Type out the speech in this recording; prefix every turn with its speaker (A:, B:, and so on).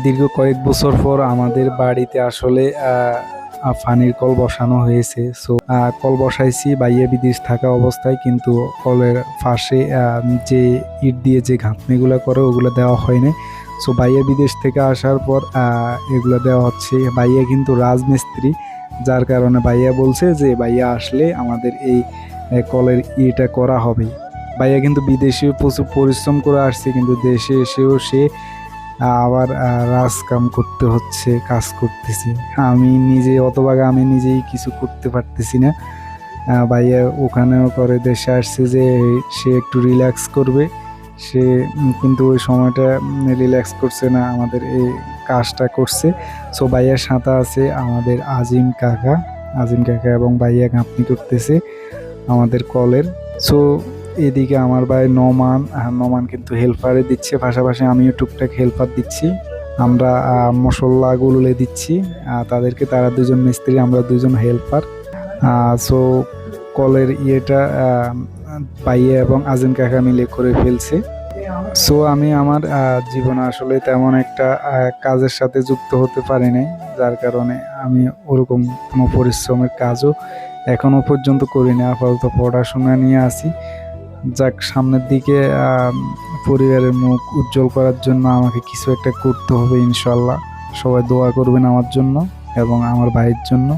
A: দীর্ঘ কয়েক বছর পর আমাদের বাড়িতে আসলে পানির কল বসানো হয়েছে। সো কল বসাইছি বাইয়ে বিদেশ থাকা অবস্থায়, কিন্তু কলের পাশে যে ইট দিয়ে যে গাঁথনিগুলো করে ওগুলো দেওয়া হয়নি। সো বাইয়া বিদেশ থেকে আসার পর এগুলো দেওয়া হচ্ছে। বাইয়া কিন্তু রাজমিস্ত্রি, যার কারণে বাইয়া বলছে যে বাইয়া আসলে আমাদের এই কলের ইটা করা হবে। ভাইয়া কিন্তু বিদেশেও প্রচুর পরিশ্রম করে আসছে, কিন্তু দেশে এসেও সে আবার কাম করতে হচ্ছে, কাজ করতেছি। আমি নিজে অতভাগে আমি নিজেই কিছু করতে পারতেছি না। ভাইয়া ওখানেও করে দেশে আসছে যে সে একটু রিল্যাক্স করবে, সে কিন্তু ওই সময়টা রিল্যাক্স করছে না, আমাদের এই কাজটা করছে। সো ভাইয়ার সাথে আছে আমাদের আজিম কাকা এবং ভাইয়া গাঁথনি করতেছে আমাদের কলের। সো এদিকে আমার ভাই নোমান কিন্তু হেল্পারে দিচ্ছে, পাশাপাশি আমিও টুকটাক হেল্পার দিচ্ছি। আমরা মশলা গুলুলে দিচ্ছি তাদেরকে, তারা দুজন মিস্ত্রি, আমরা দুজন হেল্পার। সো কলের ইয়েটা পাইয়ে এবং আজিম কাকা মিলে করে ফেলছে। সো আমি আমার জীবনে আসলে তেমন একটা কাজের সাথে যুক্ত হতে পারি নাই, যার কারণে আমি ওরকম কোনো পরিশ্রমের কাজও এখনো পর্যন্ত করি না। আপাতত পড়াশোনা নিয়ে আছি। যাক, সামনের দিকে পরিবারের মুখ উজ্জ্বল করার জন্য আমাকে কিছু একটা করতে হবে ইনশাল্লাহ। সবাই দোয়া করবেন আমার জন্য এবং আমার ভাইয়ের জন্য।